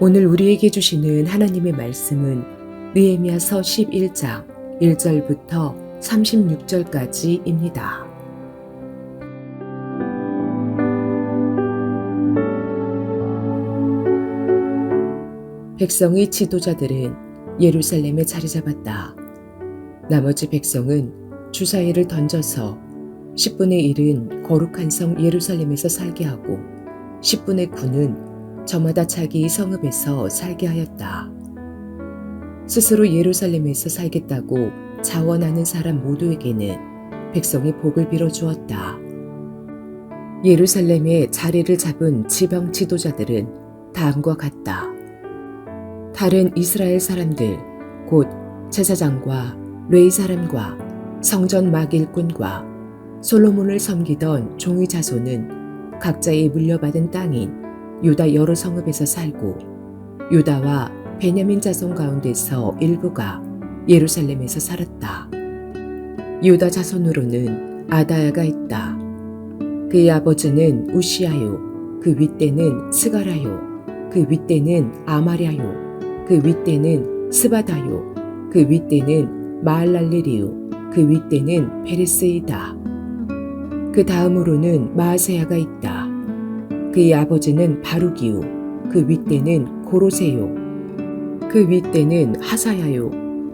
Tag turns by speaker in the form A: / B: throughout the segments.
A: 오늘 우리에게 주시는 하나님의 말씀은 느헤미야서 11장 1절부터 36절까지입니다. 백성의 지도자들은 예루살렘에 자리 잡았다. 나머지 백성은 주사위를 던져서 10분의 1은 거룩한 성 예루살렘에서 살게 하고 10분의 9는 저마다 자기의 성읍에서 살게 하였다. 스스로 예루살렘에서 살겠다고 자원하는 사람 모두에게는 백성이 복을 빌어 주었다. 예루살렘에 자리를 잡은 지방 지도자들은 다음과 같다. 다른 이스라엘 사람들, 곧 제사장과 레위 사람과 성전 막 일꾼과 솔로몬을 섬기던 종의 자손은 각자의 물려받은 땅인 유다 여러 성읍에서 살고 유다와 베냐민 자손 가운데서 일부가 예루살렘에서 살았다. 유다 자손으로는 아다야가 있다. 그의 아버지는 우시아요, 그 윗대는 스가라요, 그 윗대는 아마랴요, 그 윗대는 스바다요, 그 윗대는 마알랄레리요, 그 윗대는 베레스이다. 그 다음으로는 마아세야가 있다. 그의 아버지는 바룩이요, 그 윗대는 고로세요, 그 윗대는 하사야요,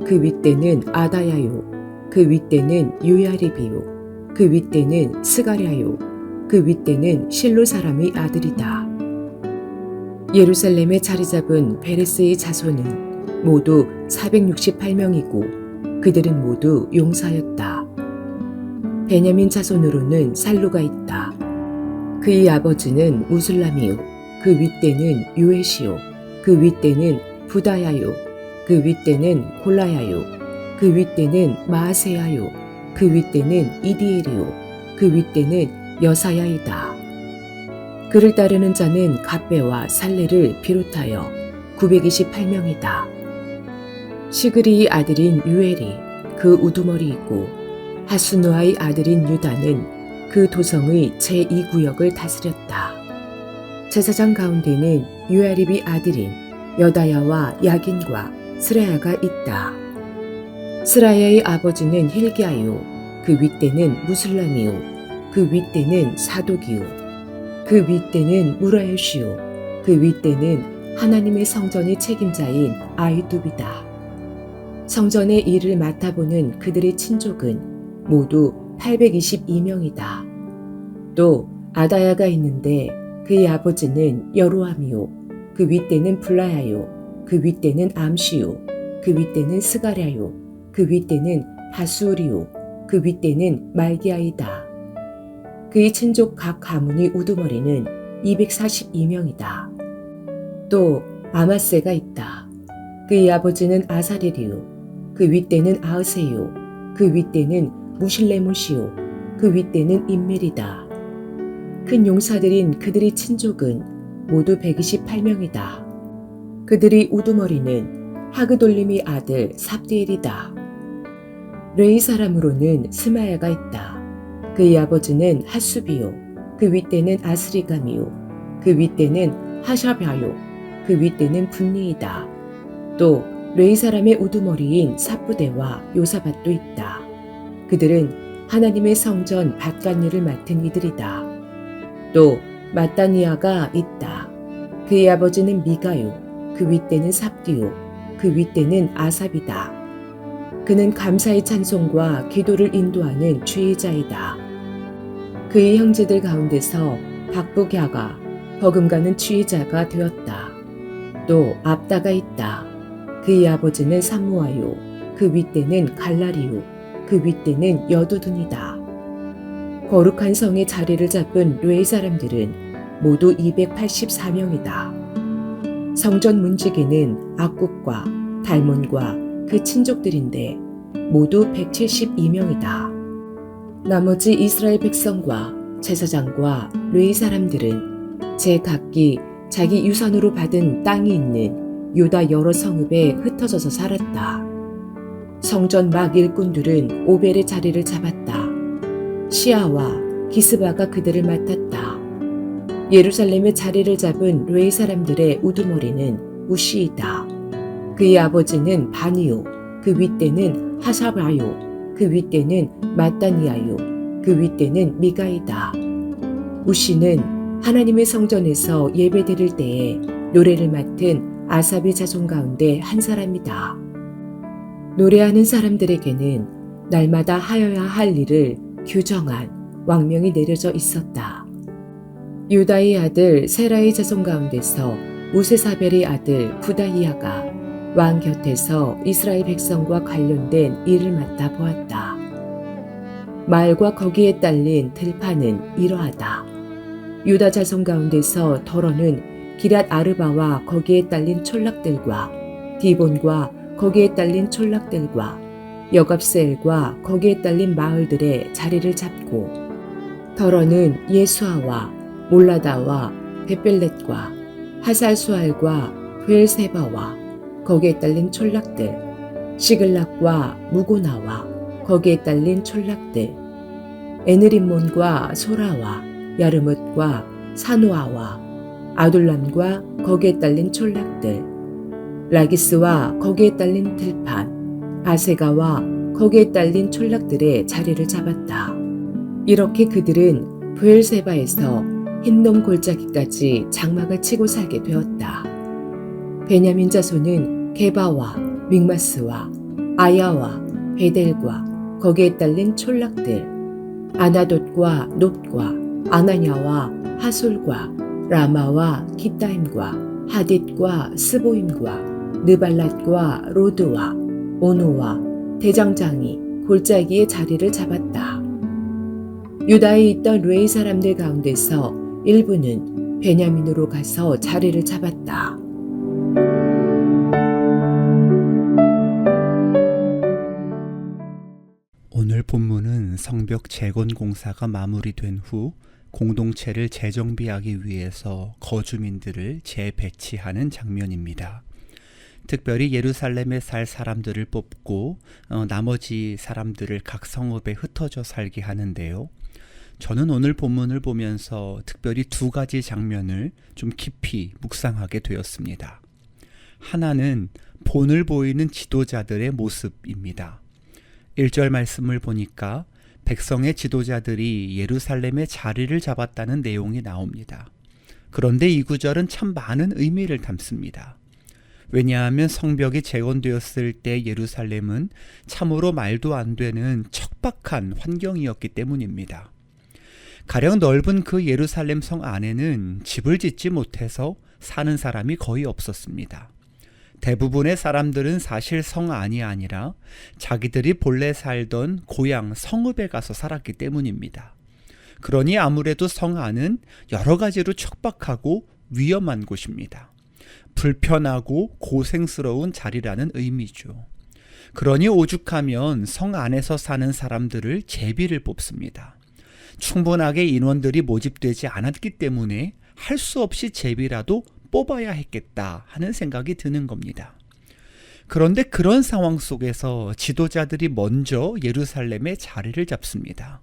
A: 그 윗대는 아다야요, 그 윗대는 요야립이요, 그 윗대는 스가랴요, 그 윗대는 실로 사람의 아들이다. 예루살렘에 자리 잡은 베레스의 자손은 모두 468명이고 그들은 모두 용사였다. 베냐민 자손으로는 살루가 있다. 그의 아버지는 무술람이요, 그 윗대는 요에시요, 그 윗대는 부다야요, 그 윗대는 골라야요, 그 윗대는 마아세야요, 그 윗대는 이디엘이요, 그 윗대는 여사야이다. 그를 따르는 자는 갑배와 살레를 비롯하여 928명이다. 시그리의 아들인 유엘이 그 우두머리이고 하수누아의 아들인 유다는 그 도성의 제2구역을 다스렸다. 제사장 가운데는 요야립의 아들인 여다야와 야긴과 스라야가 있다. 스라야의 아버지는 힐기야요, 그 윗대는 무술람이요, 그 윗대는 사독이요, 그 윗대는 무라요시요, 그 윗대는 하나님의 성전의 책임자인 아히두비다. 성전의 일을 맡아보는 그들의 친족은 모두 822명이다. 또 아다야가 있는데 그의 아버지는 여로함이요, 그 윗대는 블라야요, 그 윗대는 암시요, 그 윗대는 스가랴요, 그 윗대는 하수리요, 그 윗대는 말기야이다. 그의 친족 각 가문의 우두머리는 242명이다. 또 아마세가 있다. 그의 아버지는 아사렐이요, 그 윗대는 아으세요, 그 윗대는 무실레못이요, 그 윗대는 임멜이다. 큰 용사들인 그들의 친족은 모두 128명이다. 그들의 우두머리는 하그돌림의 아들 삽디엘이다. 레위 사람으로는 스마야가 있다. 그의 아버지는 하수비요, 그 윗대는 아스리감이요, 그 윗대는 하샤바요, 그 윗대는 분리이다. 또 레위 사람의 우두머리인 삽부대와 요사밧도 있다. 그들은 하나님의 성전 밭간일을 맡은 이들이다. 또 마따니아가 있다. 그의 아버지는 미가요, 그 윗대는 삽디요, 그 윗대는 아삽이다. 그는 감사의 찬송과 기도를 인도하는 주의자이다. 그의 형제들 가운데서 박부갸가 버금가는 주의자가 되었다. 또 압다가 있다. 그의 아버지는 삼무아요, 그 윗대는 갈라리요, 그 윗대는 여두둔이다. 거룩한 성의 자리를 잡은 레위 사람들은 모두 284명이다. 성전 문지기는 악굽과 달몬과 그 친족들인데 모두 172명이다. 나머지 이스라엘 백성과 제사장과 레위 사람들은 제각기 자기 유산으로 받은 땅이 있는 유다 여러 성읍에 흩어져서 살았다. 성전 막 일꾼들은 오벨의 자리를 잡았다. 시아와 기스바가 그들을 맡았다. 예루살렘의 자리를 잡은 레위 사람들의 우두머리는 우시이다. 그의 아버지는 바니요, 그 윗대는 하사바요, 그 윗대는 마따니아요, 그 윗대는 미가이다. 우시는 하나님의 성전에서 예배 드릴 때에 노래를 맡은 아삽의 자손 가운데 한 사람이다. 노래하는 사람들에게는 날마다 하여야 할 일을 규정한 왕명이 내려져 있었다. 유다의 아들 세라의 자손 가운데서 우세사벨의 아들 부다이아가 왕 곁에서 이스라엘 백성과 관련된 일을 맡아 보았다. 말과 거기에 딸린 들판은 이러하다. 유다 자손 가운데서 더러는 기랏 아르바와 거기에 딸린 촌락들과 디본과 거기에 딸린 촌락들과 여갑세엘과 거기에 딸린 마을들의 자리를 잡고 더러는 예수아와 몰라다와 베벨렛과 하살수알과 브엘세바와 거기에 딸린 촌락들 시글락과 무고나와 거기에 딸린 촌락들 에느림몬과 소라와 야르뭇과 사노아와 아둘람과 거기에 딸린 촌락들 라기스와 거기에 딸린 들판 아세가와 거기에 딸린 촌락들의 자리를 잡았다. 이렇게 그들은 브엘세바에서 흰놈 골짜기까지 장막을 치고 살게 되었다. 베냐민 자손은 게바와 믹마스와 아야와 베델과 거기에 딸린 촌락들 아나돗과 놋과 아나냐와 하솔과 라마와 기타임과 하딧과 스보임과 느발랏과 로드와 오노와 대장장이 골짜기의 자리를 잡았다. 유다에 있던 르웨이 사람들 가운데서 일부는 베냐민으로 가서 자리를 잡았다.
B: 오늘 본문은 성벽 재건 공사가 마무리된 후 공동체를 재정비하기 위해서 거주민들을 재배치하는 장면입니다. 특별히 예루살렘에 살 사람들을 뽑고 나머지 사람들을 각 성읍에 흩어져 살게 하는데요. 저는 오늘 본문을 보면서 특별히 두 가지 장면을 좀 깊이 묵상하게 되었습니다. 하나는 본을 보이는 지도자들의 모습입니다. 1절 말씀을 보니까 백성의 지도자들이 예루살렘에 자리를 잡았다는 내용이 나옵니다. 그런데 이 구절은 참 많은 의미를 담습니다. 왜냐하면 성벽이 재건되었을 때 예루살렘은 참으로 말도 안 되는 척박한 환경이었기 때문입니다. 가령 넓은 그 예루살렘 성 안에는 집을 짓지 못해서 사는 사람이 거의 없었습니다. 대부분의 사람들은 사실 성 안이 아니라 자기들이 본래 살던 고향 성읍에 가서 살았기 때문입니다. 그러니 아무래도 성 안은 여러 가지로 척박하고 위험한 곳입니다. 불편하고 고생스러운 자리라는 의미죠. 그러니 오죽하면 성 안에서 사는 사람들을 제비를 뽑습니다. 충분하게 인원들이 모집되지 않았기 때문에 할 수 없이 제비라도 뽑아야 했겠다 하는 생각이 드는 겁니다. 그런데 그런 상황 속에서 지도자들이 먼저 예루살렘에 자리를 잡습니다.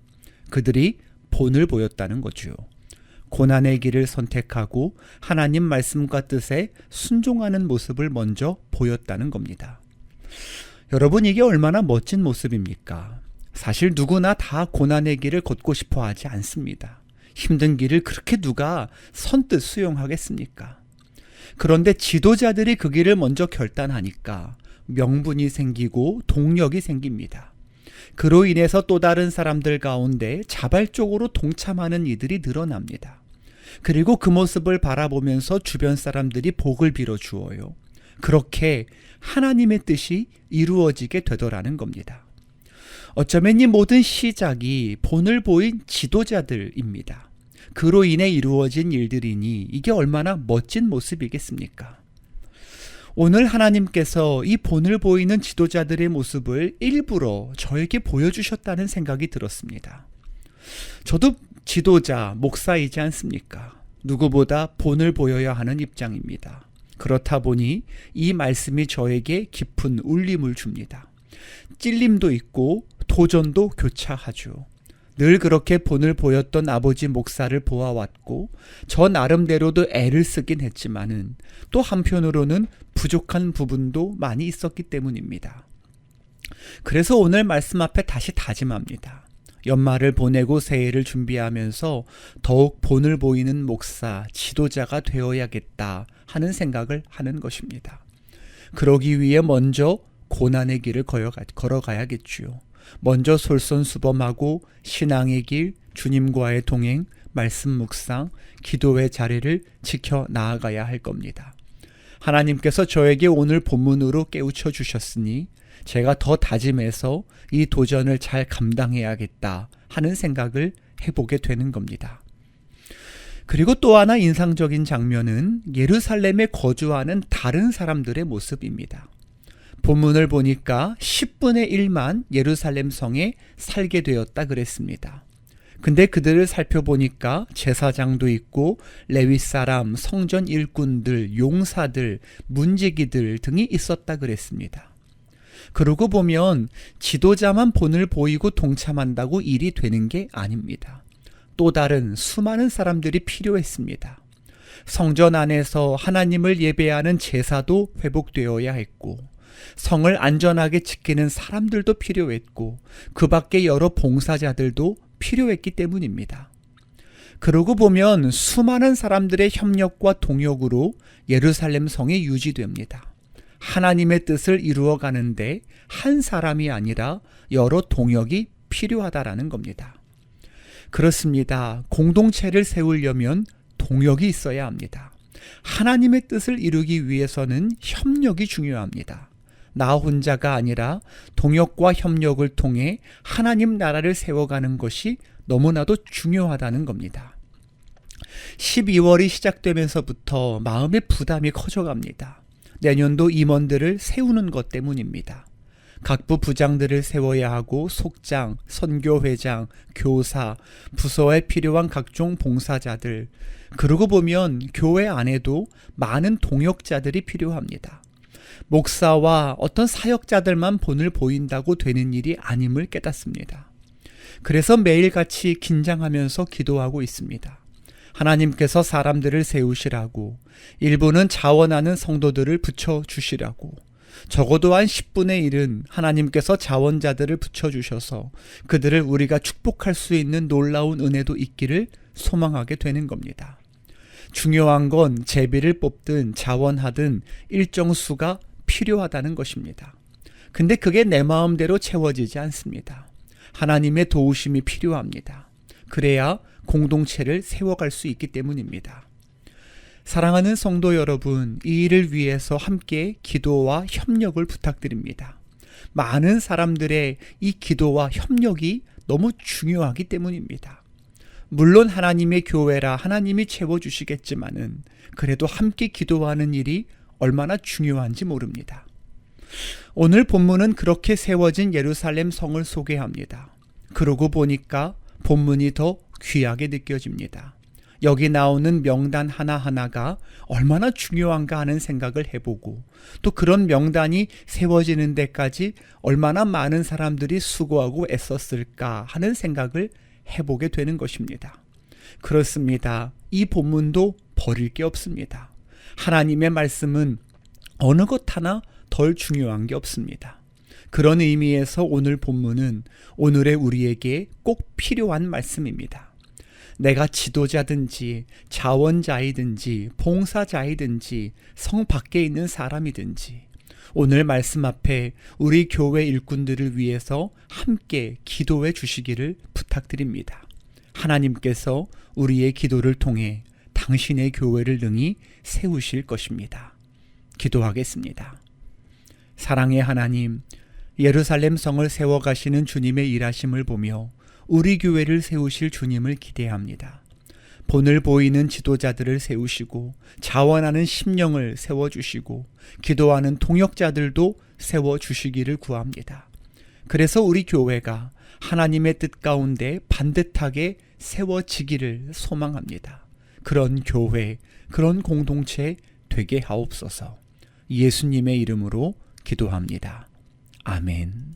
B: 그들이 본을 보였다는 거죠. 고난의 길을 선택하고 하나님 말씀과 뜻에 순종하는 모습을 먼저 보였다는 겁니다. 여러분, 이게 얼마나 멋진 모습입니까? 사실 누구나 다 고난의 길을 걷고 싶어 하지 않습니다. 힘든 길을 그렇게 누가 선뜻 수용하겠습니까? 그런데 지도자들이 그 길을 먼저 결단하니까 명분이 생기고 동력이 생깁니다. 그로 인해서 또 다른 사람들 가운데 자발적으로 동참하는 이들이 늘어납니다. 그리고 그 모습을 바라보면서 주변 사람들이 복을 빌어 주어요. 그렇게 하나님의 뜻이 이루어지게 되더라는 겁니다. 어쩌면 이 모든 시작이 본을 보인 지도자들입니다. 그로 인해 이루어진 일들이니 이게 얼마나 멋진 모습이겠습니까? 오늘 하나님께서 이 본을 보이는 지도자들의 모습을 일부러 저에게 보여주셨다는 생각이 들었습니다. 저도 지도자, 목사이지 않습니까? 누구보다 본을 보여야 하는 입장입니다. 그렇다 보니 이 말씀이 저에게 깊은 울림을 줍니다. 찔림도 있고 도전도 교차하죠. 늘 그렇게 본을 보였던 아버지 목사를 보아왔고 저 나름대로도 애를 쓰긴 했지만은 또 한편으로는 부족한 부분도 많이 있었기 때문입니다. 그래서 오늘 말씀 앞에 다시 다짐합니다. 연말을 보내고 새해를 준비하면서 더욱 본을 보이는 목사, 지도자가 되어야겠다 하는 생각을 하는 것입니다. 그러기 위해 먼저 고난의 길을 걸어가야겠지요. 먼저 솔선수범하고 신앙의 길, 주님과의 동행, 말씀 묵상, 기도의 자리를 지켜 나아가야 할 겁니다. 하나님께서 저에게 오늘 본문으로 깨우쳐 주셨으니 제가 더 다짐해서 이 도전을 잘 감당해야겠다 하는 생각을 해보게 되는 겁니다. 그리고 또 하나 인상적인 장면은 예루살렘에 거주하는 다른 사람들의 모습입니다. 본문을 보니까 10분의 1만 예루살렘 성에 살게 되었다 그랬습니다. 근데 그들을 살펴보니까 제사장도 있고 레위 사람, 성전 일꾼들, 용사들, 문지기들 등이 있었다 그랬습니다. 그러고 보면 지도자만 본을 보이고 동참한다고 일이 되는 게 아닙니다. 또 다른 수많은 사람들이 필요했습니다. 성전 안에서 하나님을 예배하는 제사도 회복되어야 했고 성을 안전하게 지키는 사람들도 필요했고 그 밖에 여러 봉사자들도 필요했기 때문입니다. 그러고 보면 수많은 사람들의 협력과 동역으로 예루살렘 성이 유지됩니다. 하나님의 뜻을 이루어 가는데 한 사람이 아니라 여러 동역이 필요하다라는 겁니다. 그렇습니다. 공동체를 세우려면 동역이 있어야 합니다. 하나님의 뜻을 이루기 위해서는 협력이 중요합니다. 나 혼자가 아니라 동역과 협력을 통해 하나님 나라를 세워가는 것이 너무나도 중요하다는 겁니다. 12월이 시작되면서부터 마음의 부담이 커져갑니다. 내년도 임원들을 세우는 것 때문입니다. 각부 부장들을 세워야 하고 속장, 선교회장, 교사, 부서에 필요한 각종 봉사자들, 그러고 보면 교회 안에도 많은 동역자들이 필요합니다. 목사와 어떤 사역자들만 본을 보인다고 되는 일이 아님을 깨닫습니다. 그래서 매일같이 긴장하면서 기도하고 있습니다. 하나님께서 사람들을 세우시라고, 일부는 자원하는 성도들을 붙여주시라고, 적어도 한 10분의 1은 하나님께서 자원자들을 붙여주셔서 그들을 우리가 축복할 수 있는 놀라운 은혜도 있기를 소망하게 되는 겁니다. 중요한 건 제비를 뽑든 자원하든 일정 수가 필요하다는 것입니다. 근데 그게 내 마음대로 채워지지 않습니다. 하나님의 도우심이 필요합니다. 그래야 공동체를 세워갈 수 있기 때문입니다. 사랑하는 성도 여러분, 이 일을 위해서 함께 기도와 협력을 부탁드립니다. 많은 사람들의 이 기도와 협력이 너무 중요하기 때문입니다. 물론 하나님의 교회라 하나님이 채워주시겠지만은 그래도 함께 기도하는 일이 얼마나 중요한지 모릅니다. 오늘 본문은 그렇게 세워진 예루살렘 성을 소개합니다. 그러고 보니까 본문이 더 귀하게 느껴집니다. 여기 나오는 명단 하나하나가 얼마나 중요한가 하는 생각을 해보고 또 그런 명단이 세워지는 데까지 얼마나 많은 사람들이 수고하고 애썼을까 하는 생각을 해보게 되는 것입니다. 그렇습니다. 이 본문도 버릴 게 없습니다. 하나님의 말씀은 어느 것 하나 덜 중요한 게 없습니다. 그런 의미에서 오늘 본문은 오늘의 우리에게 꼭 필요한 말씀입니다. 내가 지도자든지 자원자이든지 봉사자이든지 성 밖에 있는 사람이든지 오늘 말씀 앞에 우리 교회 일꾼들을 위해서 함께 기도해 주시기를 부탁드립니다. 하나님께서 우리의 기도를 통해 당신의 교회를 능히 세우실 것입니다. 기도하겠습니다. 사랑의 하나님, 예루살렘 성을 세워가시는 주님의 일하심을 보며 우리 교회를 세우실 주님을 기대합니다. 본을 보이는 지도자들을 세우시고 자원하는 심령을 세워주시고 기도하는 동역자들도 세워주시기를 구합니다. 그래서 우리 교회가 하나님의 뜻 가운데 반듯하게 세워지기를 소망합니다. 그런 교회, 그런 공동체 되게 하옵소서. 예수님의 이름으로 기도합니다. 아멘.